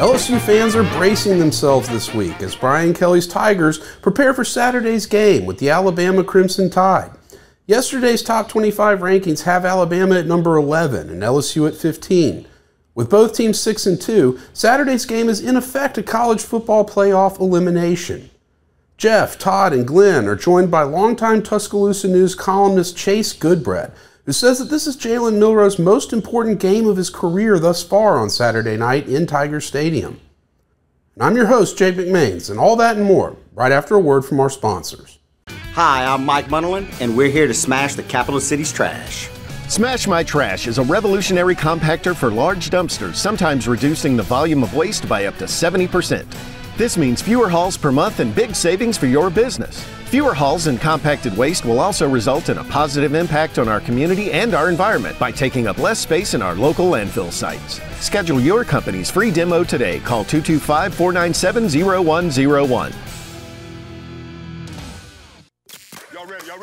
LSU fans are bracing themselves this week as Brian Kelly's Tigers prepare for Saturday's game with the Alabama Crimson Tide. Yesterday's top 25 rankings have Alabama at number 11 and LSU at 15. With both teams 6-2, Saturday's game is in effect a college football playoff elimination. Jeff, Todd, and Glenn are joined by longtime Tuscaloosa News columnist Chase Goodbread, who says that this is Jalen Milroe's most important game of his career thus far on Saturday night in Tiger Stadium. And I'm your host, Jake McMains, and all that and more, right after a word from our sponsors. Hi, I'm Mike Munderland, and we're here to smash the capital city's trash. Smash My Trash is a revolutionary compactor for large dumpsters, sometimes reducing the volume of waste by up to 70%. This means fewer hauls per month and big savings for your business. Fewer hauls and compacted waste will also result in a positive impact on our community and our environment by taking up less space in our local landfill sites. Schedule your company's free demo today. Call 225-497-0101. Y'all ready? Yeah.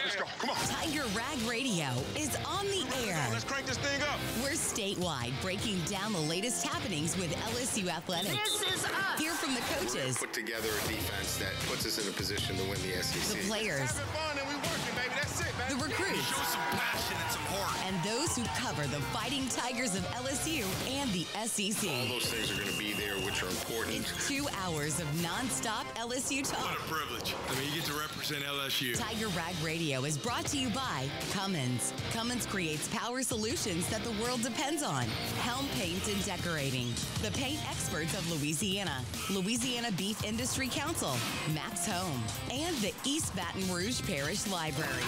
Let's go. Come on. Tiger Rag Radio is on the air. Let's crank this thing up. We're statewide, breaking down the latest happenings with LSU athletics. This is us. Hear from the coaches. Put together a defense that puts us in a position to win the SEC. The players. Having fun and we working, baby. That's it, man. The recruits. Show some passion and some heart. And those who cover the Fighting Tigers of LSU and the SEC. All those things are going to be there, which are important. It's 2 hours of nonstop LSU talk. What a privilege. I mean, you get to represent LSU. Tiger Rag Radio is brought to you by Cummins. Cummins creates power solutions that the world depends on. Helm Paint and Decorating. The paint experts of Louisiana. Louisiana Beef Industry Council. Max Home. And the East Baton Rouge Parish Library.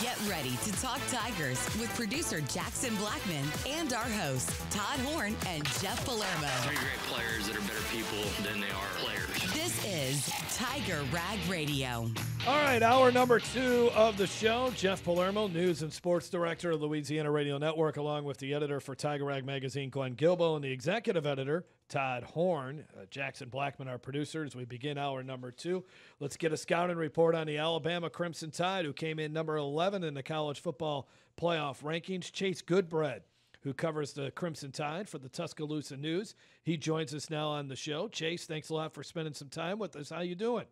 Get ready to talk Tigers with producer Jackson Blackman and our hosts, Todd Horne and Jeff Palermo. Three great players that are better people than they are players. This is Tiger Rag Radio. All right, hour number 2 of the show. Jeff Palermo, news and sports director of Louisiana Radio Network, along with the editor for Tiger Rag Magazine, Glenn Guilbeau, and the executive editor, Todd Horne. Jackson Blackman, our producer, as we begin hour number 2. Let's get a scouting report on the Alabama Crimson Tide, who came in number 11 in the college football playoff rankings. Chase Goodbread, who covers the Crimson Tide for the Tuscaloosa News. He joins us now on the show. Chase, thanks a lot for spending some time with us. How you doing?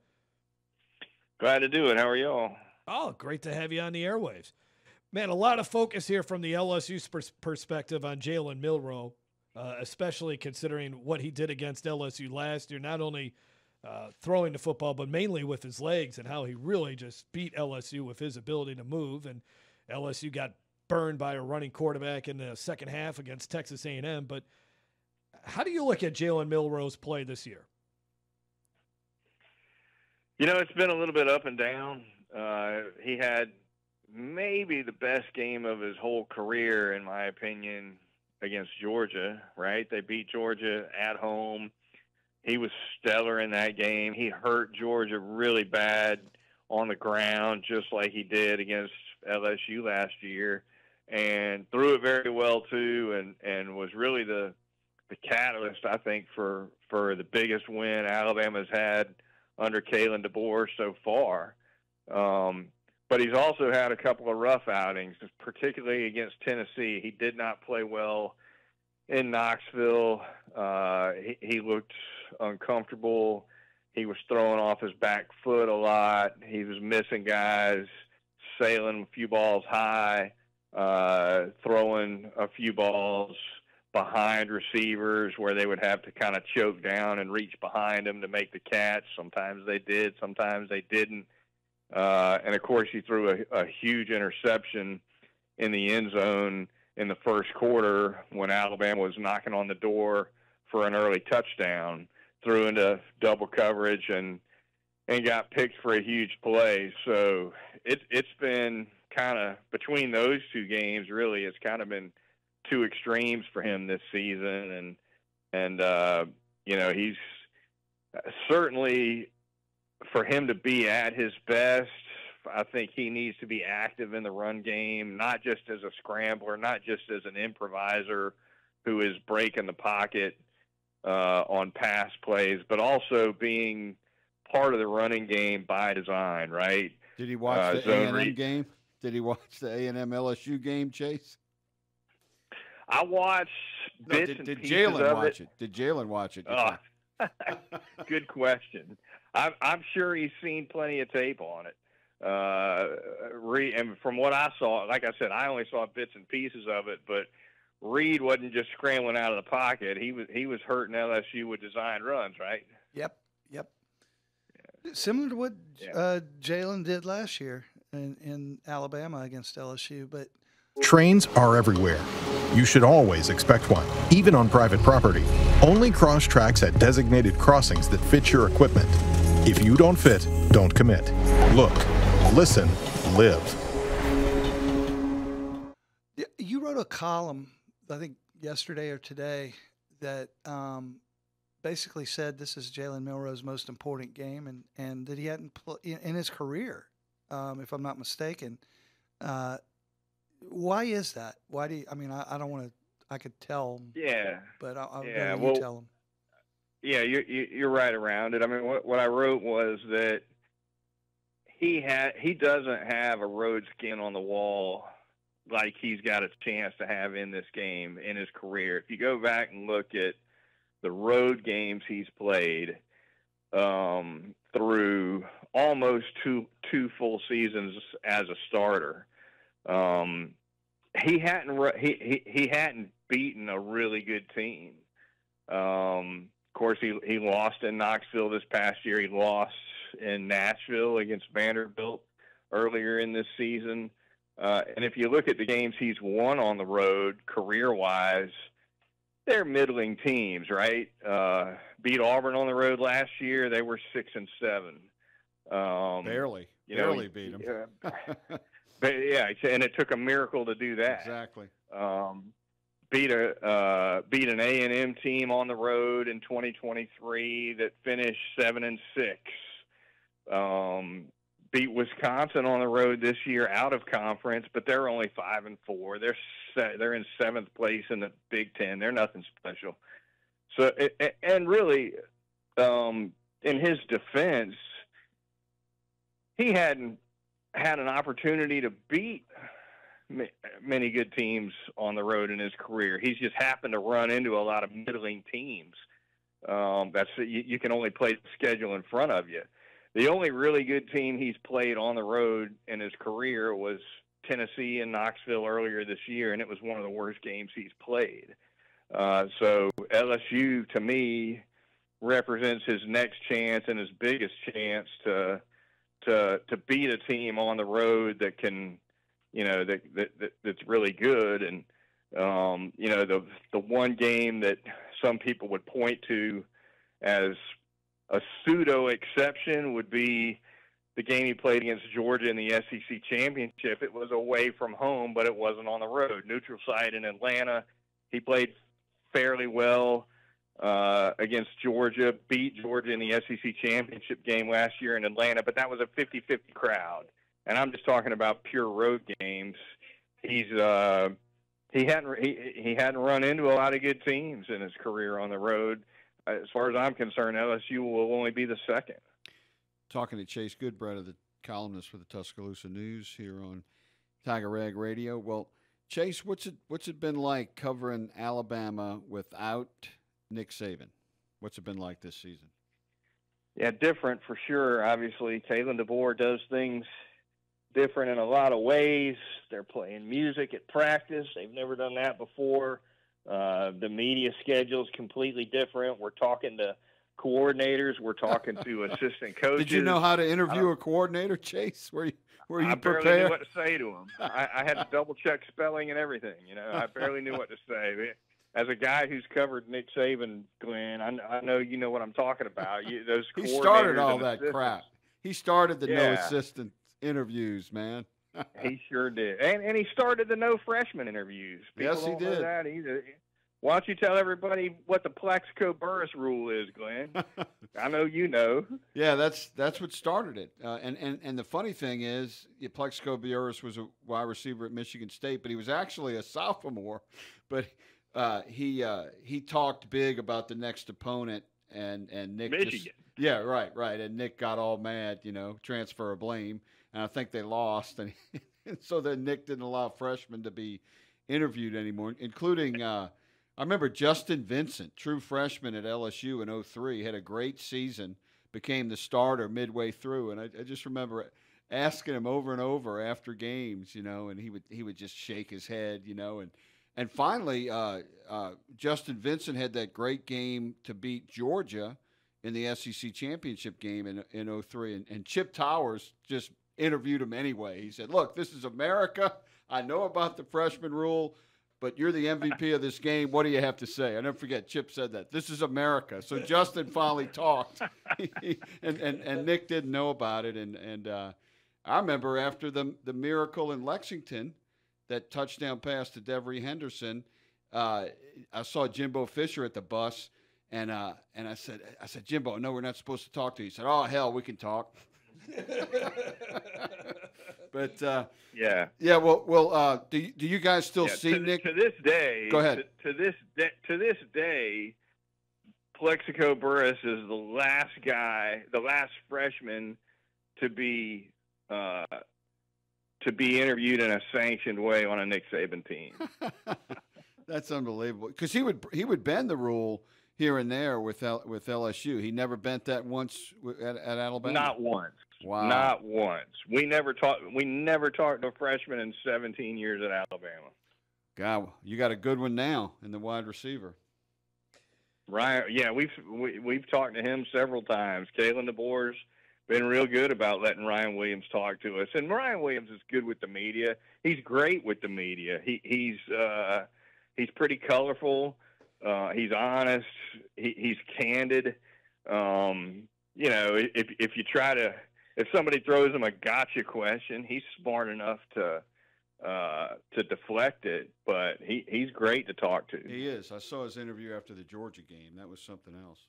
Glad to do it. How are y'all? Oh, great to have you on the airwaves. Man, a lot of focus here from the LSU perspective on Jalen Milroe, especially considering what he did against LSU last year, not only throwing the football, but mainly with his legs, and how he really just beat LSU with his ability to move. And LSU got burned by a running quarterback in the second half against Texas A&M. But how do you look at Jalen Milroe's play this year? You know, it's been a little bit up and down. He had maybe the best game of his whole career, in my opinion, against Georgia, right? They beat Georgia at home. He was stellar in that game. He hurt Georgia really bad on the ground, just like he did against LSU last year, and threw it very well too, and was really the catalyst, I think, for the biggest win Alabama's had under Kalen DeBoer so far. But he's also had a couple of rough outings, particularly against Tennessee. He did not play well in Knoxville. He looked uncomfortable. He was throwing off his back foot a lot. He was missing guys, sailing a few balls high, throwing a few balls behind receivers where they would have to kind of choke down and reach behind him to make the catch. Sometimes they did, sometimes they didn't. And, of course, he threw a huge interception in the end zone in the first quarter when Alabama was knocking on the door for an early touchdown, threw into double coverage and got picked for a huge play. So it's been kind of between those two games, really, it's kind of been two extremes for him this season. And you know, he's certainly, for him to be at his best, I think he needs to be active in the run game, not just as a scrambler, not just as an improviser who is breaking the pocket on pass plays, but also being part of the running game by design, right? Did he watch the A&M game? Did he watch the A&M LSU game, Chase? I watched bits and did pieces Jalen of watch it? Did Jalen watch it? Good question. I'm sure he's seen plenty of tape on it. And from what I saw, like I said, I only saw bits and pieces of it, but Reed wasn't just scrambling out of the pocket. He was hurting LSU with designed runs, right? Yep. Similar to what Jalen did last year in Alabama against LSU, but trains are everywhere. You should always expect one, even on private property. Only cross tracks at designated crossings that fit your equipment. If you don't fit, don't commit. Look, listen, live. You wrote a column, I think yesterday or today, that basically said this is Jalen Milroe's most important game, and that he hadn't in his career, if I'm not mistaken. Why is that? Why do you, I mean, I don't want to, I could tell him. Yeah. But I'll you tell him. Yeah, you're right around it. I mean, what I wrote was that he doesn't have a road skin on the wall like he's got a chance to have in this game in his career. If you go back and look at the road games he's played through almost two full seasons as a starter, he hadn't beaten a really good team. Of course, he lost in Knoxville this past year. He lost in Nashville against Vanderbilt earlier in this season. And if you look at the games he's won on the road career-wise, they're middling teams, right? Beat Auburn on the road last year. They were 6-7. Barely beat them. But yeah, and it took a miracle to do that. Exactly. Beat an A&M team on the road in 2023 that finished 7-6. Beat Wisconsin on the road this year out of conference, but they're only 5-4. They're in 7th place in the Big Ten. They're nothing special. So, and really, in his defense, he hadn't had an opportunity to beat many good teams on the road in his career. He's just happened to run into a lot of middling teams. You can only play the schedule in front of you. The only really good team he's played on the road in his career was Tennessee and Knoxville earlier this year, and it was one of the worst games he's played. So LSU, to me, represents his next chance and his biggest chance to beat a team on the road that can, that's really good. And the one game that some people would point to as a pseudo exception would be the game he played against Georgia in the SEC championship. It was away from home, but it wasn't on the road. Neutral site in Atlanta. He played fairly well against Georgia, beat Georgia in the SEC championship game last year in Atlanta, but that was a 50-50 crowd. And I'm just talking about pure road games. He hadn't run into a lot of good teams in his career on the road. As far as I'm concerned, LSU will only be the second. Talking to Chase Goodbread, the columnist for the Tuscaloosa News here on Tiger Rag Radio. Well, Chase, what's it been like covering Alabama without Nick Saban? What's it been like this season? Yeah, different for sure. Obviously, Kalen DeBoer does things different in a lot of ways. They're playing music at practice. They've never done that before. The media schedule is completely different. We're talking to coordinators. We're talking to assistant coaches. Did you know how to interview a coordinator, Chase? Were you I prepared? barely knew what to say to them. I had to double-check spelling and everything. I barely knew what to say. As a guy who's covered Nick Saban, Glenn, I know you know what I'm talking about. Those He coordinators started all and that assistants. crap. He started the no assistant interviews, man. He sure did. And he started the no freshman interviews. People Yes, he don't know did. that either. Why don't you tell everybody what the Plaxico Burress rule is, Glenn? I know you know. Yeah, that's what started it. And the funny thing is, Plaxico Burress was a wide receiver at Michigan State, but he was actually a sophomore. But he talked big about the next opponent, and Nick Michigan. Right. And Nick got all mad, transfer of blame, and I think they lost, and so then Nick didn't allow freshmen to be interviewed anymore, including I remember Justin Vincent, true freshman at LSU in 03, had a great season, became the starter midway through, and I just remember asking him over and over after games, and he would just shake his head, and finally Justin Vincent had that great game to beat Georgia in the SEC championship game in 03, and Chip Towers just interviewed him anyway. He said, "Look, this is America. I know about the freshman rule, but you're the MVP of this game. What do you have to say?" I never forget Chip said that. This is America. So Justin finally talked, and Nick didn't know about it. And I remember after the miracle in Lexington, that touchdown pass to Devery Henderson, I saw Jimbo Fisher at the bus, and I said, "Jimbo, no, we're not supposed to talk to you." He said, "Oh, hell, we can talk." But yeah. Well, do you guys still see Nick? To this day, go ahead. To this day, Plexico Burress is the last guy, the last freshman to be interviewed in a sanctioned way on a Nick Saban team. That's unbelievable, because he would bend the rule here and there with LSU. He never bent that once at Alabama. Not once. Wow. Not once. We never talked to a freshman in 17 years at Alabama. God, you got a good one now in the wide receiver. Ryan, yeah, we've talked to him several times. Kalen DeBoer's been real good about letting Ryan Williams talk to us, and Ryan Williams is good with the media. He's great with the media. He's pretty colorful. He's honest. He's candid. If somebody throws him a gotcha question, he's smart enough to deflect it. But he's great to talk to. He is. I saw his interview after the Georgia game. That was something else.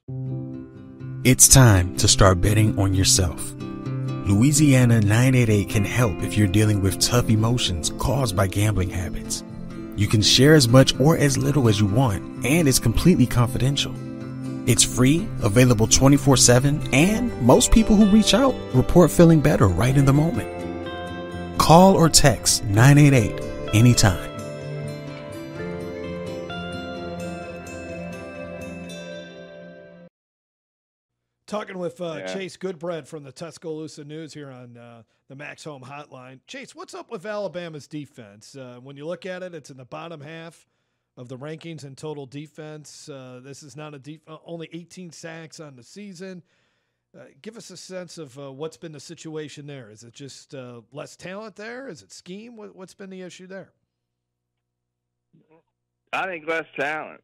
It's time to start betting on yourself. Louisiana 988 can help if you're dealing with tough emotions caused by gambling habits. You can share as much or as little as you want, and it's completely confidential. It's free, available 24/7, and most people who reach out report feeling better right in the moment. Call or text 988 anytime. Talking with Chase Goodbread from the Tuscaloosa News here on the Max Home Hotline. Chase, what's up with Alabama's defense? When you look at it, it's in the bottom half of the rankings in total defense. This is not only 18 sacks on the season. Give us a sense of what's been the situation there. Is it just less talent there? Is it scheme? What's been the issue there? I think less talent.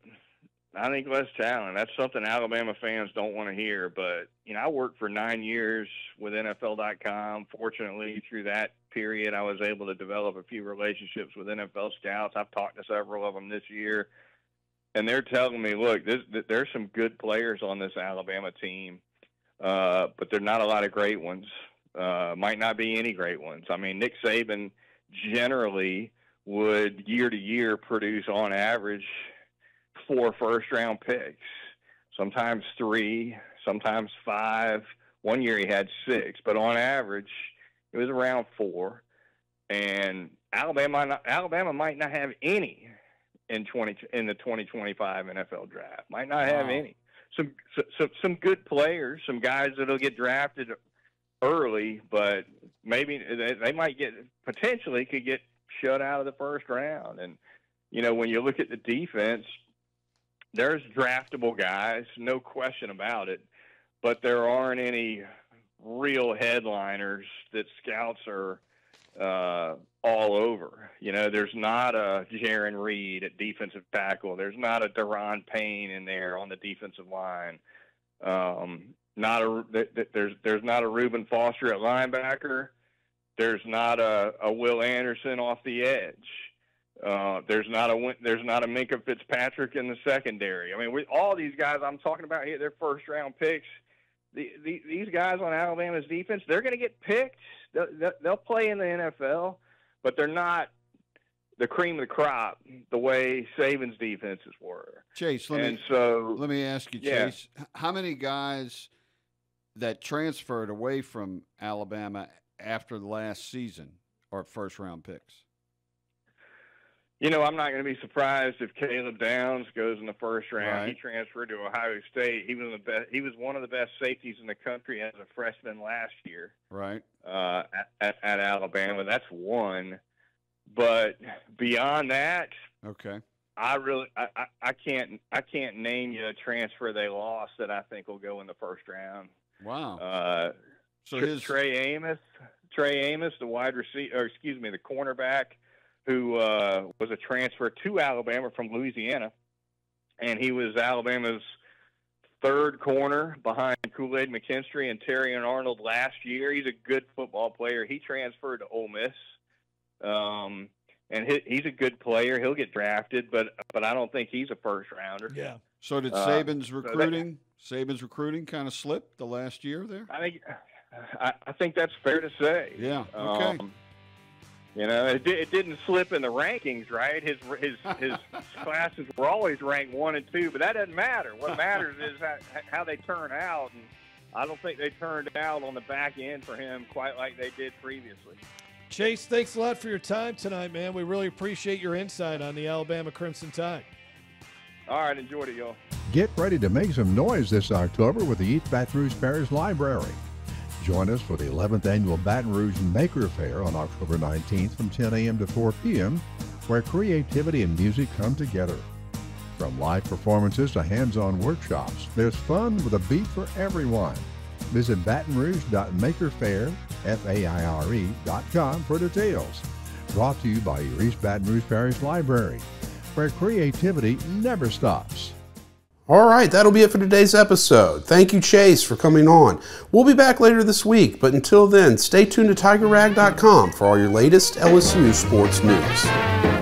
That's something Alabama fans don't want to hear. But, I worked for 9 years with NFL.com. Fortunately, through that period, I was able to develop a few relationships with NFL scouts. I've talked to several of them this year. And they're telling me, look, there's some good players on this Alabama team, but there are not a lot of great ones. Might not be any great ones. I mean, Nick Saban generally would year to year produce on average 4 first-round picks, sometimes 3, sometimes 5. One year he had 6, but on average it was around 4. And Alabama might not have any in the 2025 NFL draft. Might not have any. Some good players, some guys that'll get drafted early, but maybe they might potentially could get shut out of the first round. And when you look at the defense, there's draftable guys, no question about it, but there aren't any real headliners that scouts are all over. There's not a Jaron Reed at defensive tackle. There's not a Deron Payne in there on the defensive line. There's not a Reuben Foster at linebacker. There's not a Will Anderson off the edge. There's not a Minkah Fitzpatrick in the secondary. I mean, all these guys I'm talking about here, they're first-round picks. These guys on Alabama's defense, they're going to get picked. They'll play in the NFL, but they're not the cream of the crop the way Saban's defenses were. Chase, let me ask you, Chase, how many guys that transferred away from Alabama after the last season are first-round picks? You know, I'm not going to be surprised if Caleb Downs goes in the first round. Right. He transferred to Ohio State. He was He was one of the best safeties in the country as a freshman last year. Right. At Alabama. That's one. But beyond that, okay. I can't name you a transfer they lost that I think will go in the first round. Wow. So Trey Amos, the wide receiver, or excuse me, the cornerback, who was a transfer to Alabama from Louisiana, and he was Alabama's third corner behind Kool-Aid McKinstry and Terry and Arnold last year. He's a good football player. He transferred to Ole Miss, and he's a good player. He'll get drafted, but I don't think he's a first rounder. Yeah. So did Saban's recruiting kind of slip the last year there? I think that's fair to say. Yeah. Okay. You know, it didn't slip in the rankings, right? His classes were always ranked 1 and 2, but that doesn't matter. What matters is how they turn out, and I don't think they turned out on the back end for him quite like they did previously. Chase, thanks a lot for your time tonight, man. We really appreciate your insight on the Alabama Crimson Tide. All right, enjoyed it, y'all. Get ready to make some noise this October with the East Baton Rouge Parish Library. Join us for the 11th Annual Baton Rouge Maker Fair on October 19th from 10 a.m. to 4 p.m., where creativity and music come together. From live performances to hands-on workshops, there's fun with a beat for everyone. Visit batonrouge.makerfair.com for details. Brought to you by your East Baton Rouge Parish Library, where creativity never stops. All right, that'll be it for today's episode. Thank you, Chase, for coming on. We'll be back later this week, but until then, stay tuned to TigerRag.com for all your latest LSU sports news.